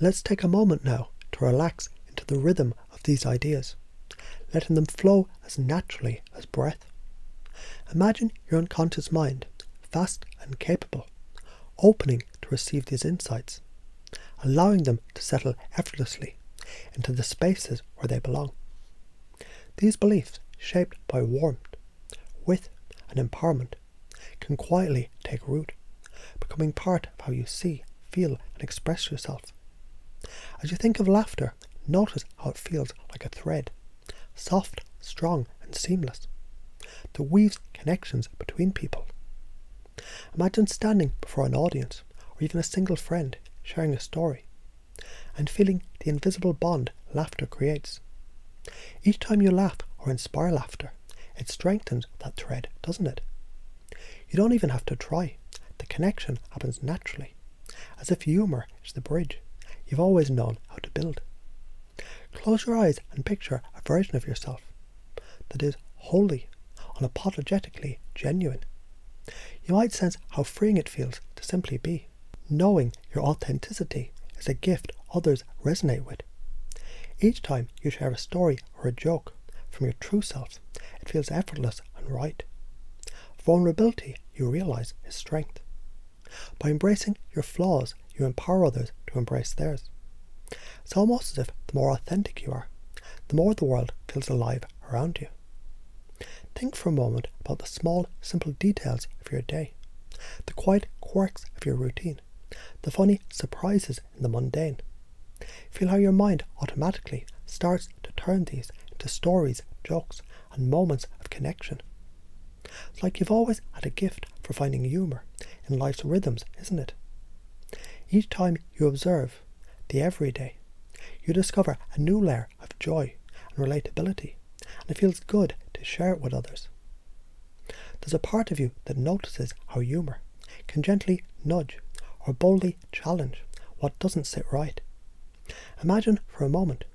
Let's take a moment now to relax into the rhythm of these ideas, letting them flow as naturally as breath. Imagine your unconscious mind, vast and capable, opening to receive these insights, allowing them to settle effortlessly into the spaces where they belong. These beliefs, shaped by warmth, width, and empowerment, can quietly take root, becoming part of how you see, feel, and express yourself. As you think of laughter, notice how it feels like a thread, soft, strong, and seamless, that weaves connections between people. Imagine standing before an audience, or even a single friend, sharing a story, and feeling the invisible bond laughter creates. Each time you laugh or inspire laughter, it strengthens that thread, doesn't it? You don't even have to try. The connection happens naturally, as if humour is the bridge you've always known how to build. Close your eyes and picture a version of yourself that is wholly, unapologetically genuine. You might sense how freeing it feels to simply be, knowing your authenticity is a gift others resonate with. Each time you share a story or a joke from your true self, it feels effortless and right. Vulnerability, you realise, is strength. By embracing your flaws, you empower others to embrace theirs. It's almost as if the more authentic you are, the more the world feels alive around you. Think for a moment about the small, simple details of your day, the quiet quirks of your routine, the funny surprises in the mundane. Feel how your mind automatically starts to turn these into stories, jokes, and moments of connection. It's like you've always had a gift for finding humour in life's rhythms, isn't it? Each time you observe the everyday, you discover a new layer of joy and relatability, and it feels good to share it with others. There's a part of you that notices how humour can gently nudge or boldly challenge what doesn't sit right. Imagine for a moment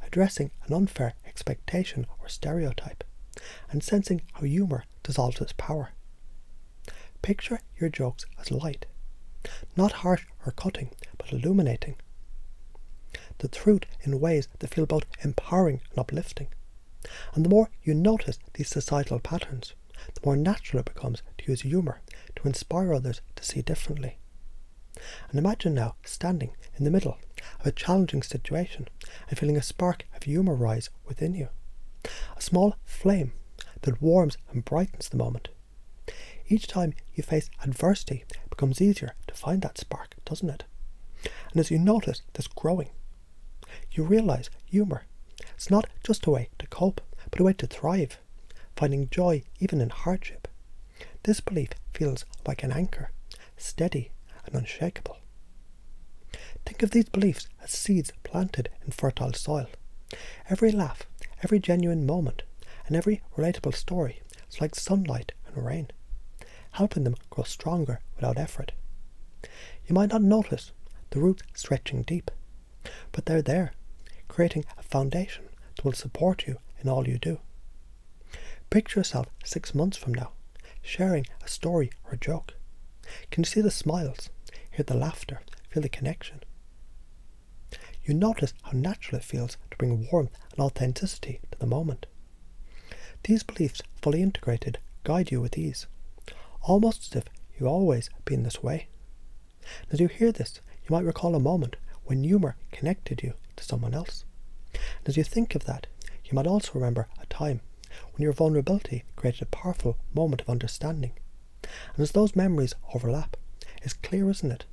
addressing an unfair expectation or stereotype and sensing how humour dissolves its power. Picture your jokes as light, not harsh or cutting, but illuminating the truth in ways that feel both empowering and uplifting. And the more you notice these societal patterns, the more natural it becomes to use humour to inspire others to see differently. And imagine now standing in the middle of a challenging situation and feeling a spark of humour rise within you. A small flame that warms and brightens the moment. Each time you face adversity, it becomes easier to find that spark, doesn't it? And as you notice this growing, you realise humour, it's not just a way to cope, but a way to thrive, finding joy even in hardship. This belief feels like an anchor, steady and unshakable. Think of these beliefs as seeds planted in fertile soil. Every laugh, every genuine moment, and every relatable story is like sunlight and rain, helping them grow stronger without effort. You might not notice the roots stretching deep, but they're there, creating a foundation that will support you in all you do. Picture yourself 6 months from now, sharing a story or a joke. Can you see the smiles, hear the laughter, feel the connection? You notice how natural it feels to bring warmth and authenticity to the moment. These beliefs, fully integrated, guide you with ease, almost as if you've always been this way. As you hear this, you might recall a moment when humour connected you to someone else. And as you think of that, you might also remember a time when your vulnerability created a powerful moment of understanding. And as those memories overlap, it's clear, isn't it?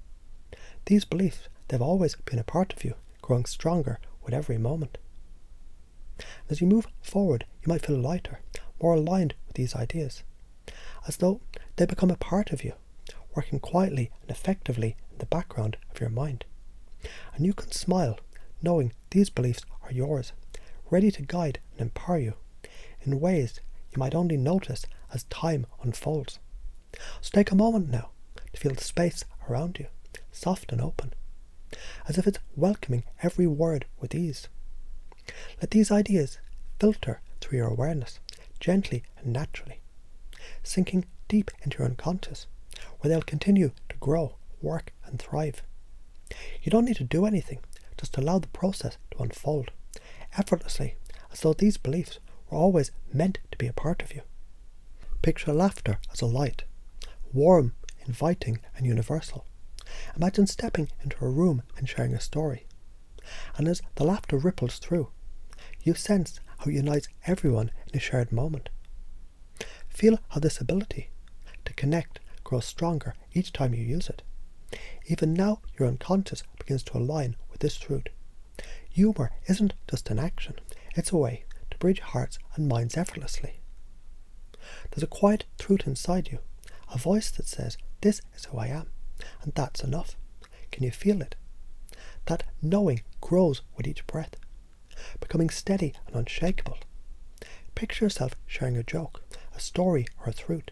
These beliefs, they've always been a part of you, growing stronger with every moment. As you move forward, you might feel lighter, more aligned with these ideas, as though they become a part of you, working quietly and effectively in the background of your mind. And you can smile, knowing these beliefs are yours, ready to guide and empower you in ways you might only notice as time unfolds. So take a moment now to feel the space around you, soft and open, as if it's welcoming every word with ease. Let these ideas filter through your awareness, gently and naturally, sinking deep into your unconscious, where they'll continue to grow, work and thrive. You don't need to do anything, just allow the process to unfold, effortlessly, as though these beliefs were always meant to be a part of you. Picture laughter as a light, warm, inviting and universal. Imagine stepping into a room and sharing a story. And as the laughter ripples through, you sense how it unites everyone in a shared moment. Feel how this ability to connect grows stronger each time you use it. Even now, your unconscious begins to align with this truth. Humour isn't just an action, it's a way to bridge hearts and minds effortlessly. There's a quiet truth inside you, a voice that says, "This is who I am, and that's enough." Can you feel it? That knowing grows with each breath, becoming steady and unshakable. Picture yourself sharing a joke, a story or a truth,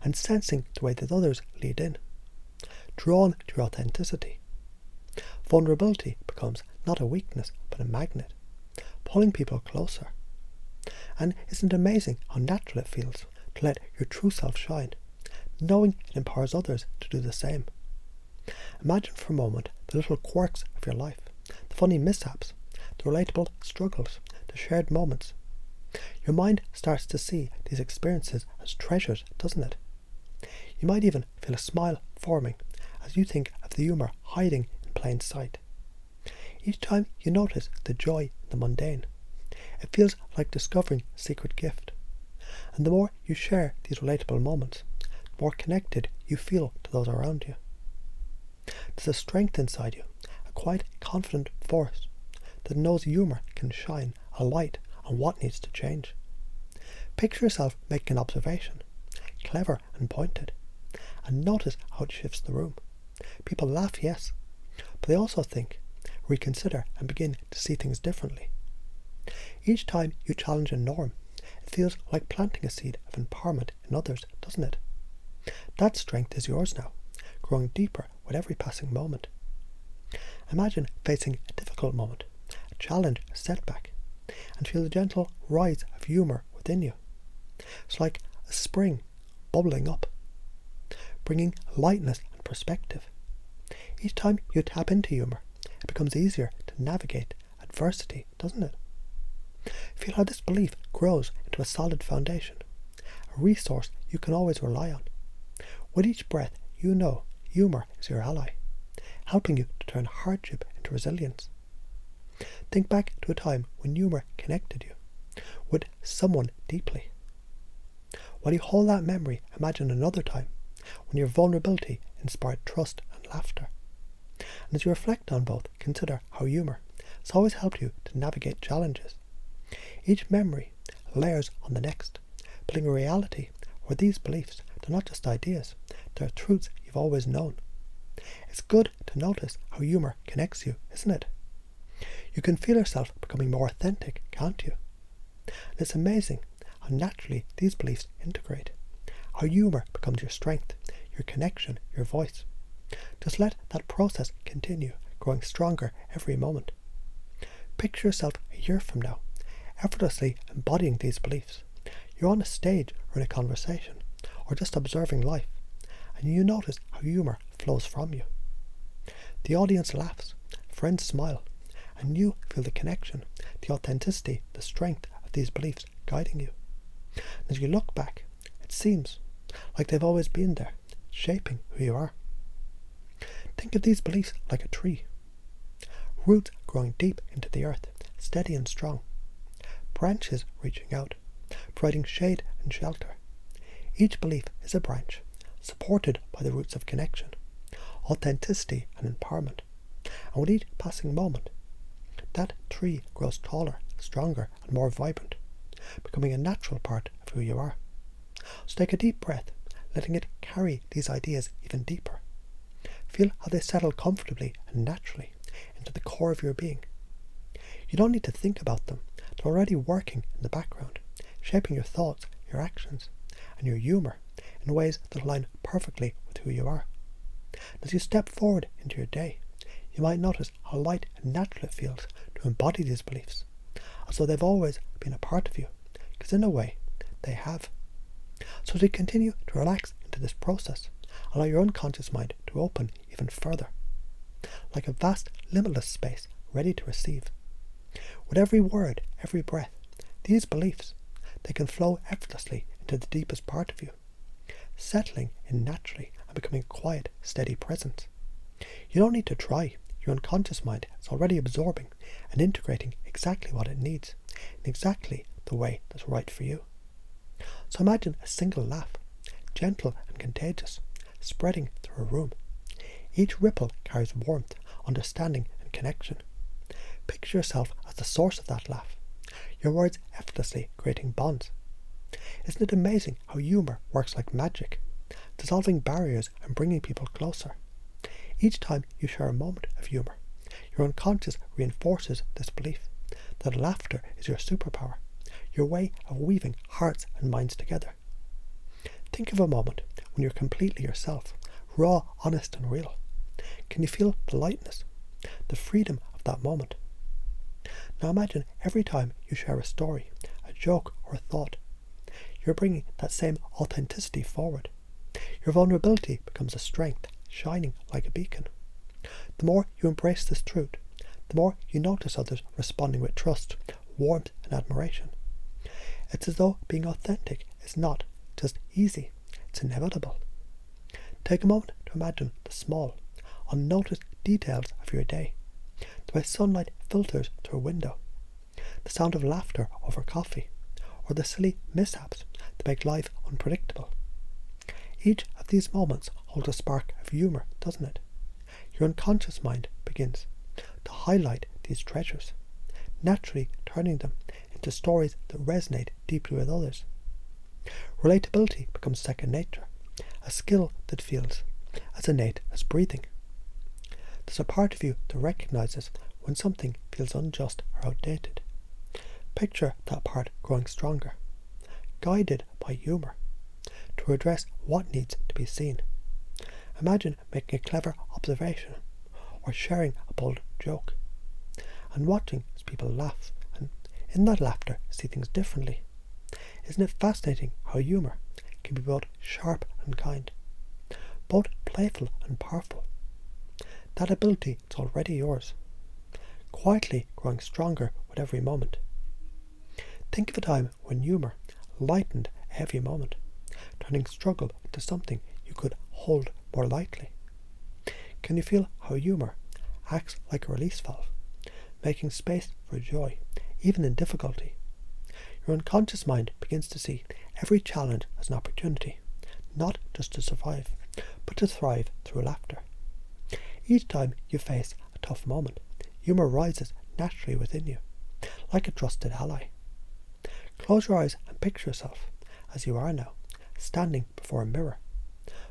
and sensing the way that others lead in, drawn to your authenticity. Vulnerability becomes not a weakness but a magnet, pulling people closer. And isn't it amazing how natural it feels to let your true self shine, knowing it empowers others to do the same? Imagine for a moment the little quirks of your life, the funny mishaps, the relatable struggles, the shared moments. Your mind starts to see these experiences as treasures, doesn't it? You might even feel a smile forming as you think of the humour hiding in plain sight. Each time you notice the joy in the mundane, it feels like discovering a secret gift. And the more you share these relatable moments, the more connected you feel to those around you. There's a strength inside you, a quiet, confident force that knows humour can shine a light on what needs to change. Picture yourself making an observation, clever and pointed, and notice how it shifts the room. People laugh, yes, but they also think, reconsider and begin to see things differently. Each time you challenge a norm, it feels like planting a seed of empowerment in others, doesn't it? That strength is yours now, growing deeper with every passing moment. Imagine facing a difficult moment, a challenge, a setback, and feel the gentle rise of humour within you. It's like a spring bubbling up, bringing lightness and perspective. Each time you tap into humour, it becomes easier to navigate adversity, doesn't it? Feel how this belief grows into a solid foundation, a resource you can always rely on. With each breath, you know humour is your ally, helping you to turn hardship into resilience. Think back to a time when humour connected you with someone deeply. While you hold that memory, imagine another time when your vulnerability inspired trust and laughter. And as you reflect on both, consider how humour has always helped you to navigate challenges. Each memory layers on the next, building a reality where these beliefs, they're not just ideas, they're truths you've always known. It's good to notice how humour connects you, isn't it? You can feel yourself becoming more authentic, can't you? And it's amazing how naturally these beliefs integrate, how humour becomes your strength, your connection, your voice. Just let that process continue, growing stronger every moment. Picture yourself a year from now, effortlessly embodying these beliefs. You're on a stage or in a conversation, or just observing life, and you notice how humour flows from you. The audience laughs, friends smile, and you feel the connection, the authenticity, the strength of these beliefs guiding you. As you look back, it seems like they've always been there, shaping who you are. Think of these beliefs like a tree, roots growing deep into the earth, steady and strong, branches reaching out, providing shade and shelter. Each belief is a branch, supported by the roots of connection, authenticity and empowerment. And with each passing moment, that tree grows taller, stronger and more vibrant, becoming a natural part of who you are. So take a deep breath, letting it carry these ideas even deeper. Feel how they settle comfortably and naturally into the core of your being. You don't need to think about them. They're already working in the background, shaping your thoughts, your actions, and your humour in ways that align perfectly with who you are. And as you step forward into your day, you might notice how light and natural it feels to embody these beliefs, as though they've always been a part of you, because in a way, they have. So to continue to relax into this process, allow your unconscious mind to open even further, like a vast, limitless space ready to receive. With every word, every breath, these beliefs, they can flow effortlessly into the deepest part of you, settling in naturally and becoming a quiet, steady presence. You don't need to try. Your unconscious mind is already absorbing and integrating exactly what it needs, in exactly the way that's right for you. So imagine a single laugh, gentle and contagious, spreading through a room. Each ripple carries warmth, understanding and connection. Picture yourself as the source of that laugh, your words effortlessly creating bonds. Isn't it amazing how humour works like magic, dissolving barriers and bringing people closer? Each time you share a moment of humour, your unconscious reinforces this belief that laughter is your superpower, your way of weaving hearts and minds together. Think of a moment when you're completely yourself, raw, honest and real. Can you feel the lightness, the freedom of that moment? Now imagine every time you share a story, a joke or a thought, you're bringing that same authenticity forward. Your vulnerability becomes a strength, shining like a beacon. The more you embrace this truth, the more you notice others responding with trust, warmth and admiration. It's as though being authentic is not just easy, it's inevitable. Take a moment to imagine the small, unnoticed details of your day, the way sunlight filters through a window, the sound of laughter over coffee, or the silly mishaps that make life unpredictable. Each of these moments holds a spark of humour, doesn't it? Your unconscious mind begins to highlight these treasures, naturally turning them into stories that resonate deeply with others. Relatability becomes second nature, a skill that feels as innate as breathing. There's a part of you that recognises when something feels unjust or outdated. Picture that part growing stronger, guided by humour, to address what needs to be seen. Imagine making a clever observation or sharing a bold joke and watching as people laugh and in that laughter see things differently. Isn't it fascinating how humour can be both sharp and kind, both playful and powerful? That ability is already yours, quietly growing stronger with every moment. Think of a time when humour lightened a heavy moment, turning struggle into something you could hold more lightly. Can you feel how humour acts like a release valve, making space for joy, even in difficulty? Your unconscious mind begins to see every challenge as an opportunity, not just to survive, but to thrive through laughter. Each time you face a tough moment, humour rises naturally within you, like a trusted ally. Close your eyes and picture yourself, as you are now, standing before a mirror.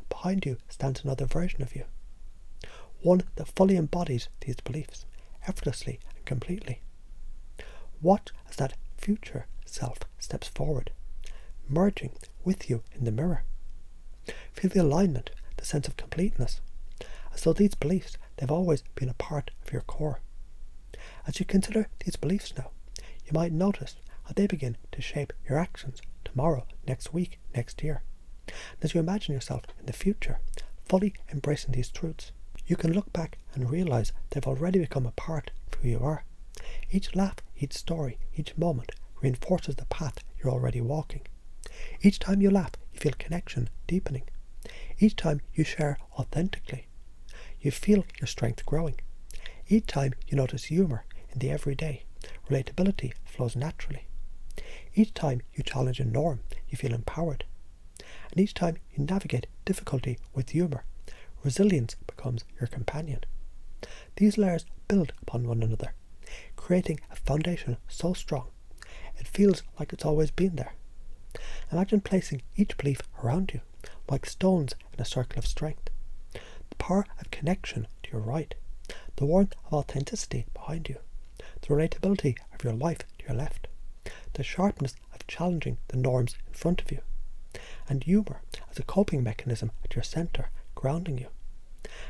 Behind you stands another version of you, one that fully embodies these beliefs, effortlessly and completely. Watch as that future self steps forward, merging with you in the mirror. Feel the alignment, the sense of completeness, as though these beliefs, they've always been a part of your core. As you consider these beliefs now, you might notice how they begin to shape your actions tomorrow, next week, next year. And as you imagine yourself in the future, fully embracing these truths, you can look back and realise they've already become a part of who you are. Each laugh, each story, each moment reinforces the path you're already walking. Each time you laugh, you feel connection deepening. Each time you share authentically, you feel your strength growing. Each time you notice humour in the everyday, relatability flows naturally. Each time you challenge a norm, you feel empowered. And each time you navigate difficulty with humour, resilience becomes your companion. These layers build upon one another, creating a foundation so strong, it feels like it's always been there. Imagine placing each belief around you, like stones in a circle of strength. The power of connection to your right, the warmth of authenticity behind you, the relatability of your life to your left, the sharpness of challenging the norms in front of you, and humour as a coping mechanism at your centre, grounding you.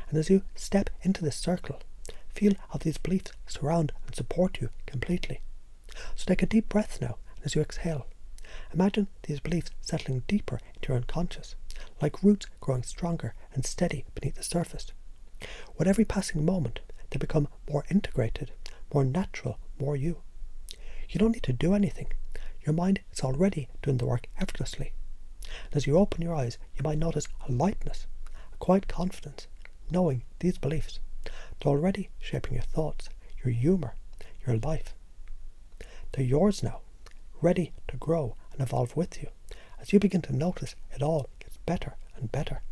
And as you step into this circle, feel how these beliefs surround and support you completely. So take a deep breath now, and as you exhale, imagine these beliefs settling deeper into your unconscious, like roots growing stronger and steady beneath the surface. With every passing moment, they become more integrated, more natural, more you. You don't need to do anything. Your mind is already doing the work effortlessly. And as you open your eyes, you might notice a lightness, a quiet confidence, knowing these beliefs. They're already shaping your thoughts, your humour, your life. They're yours now, ready to grow and evolve with you. As you begin to notice, it all gets better and better.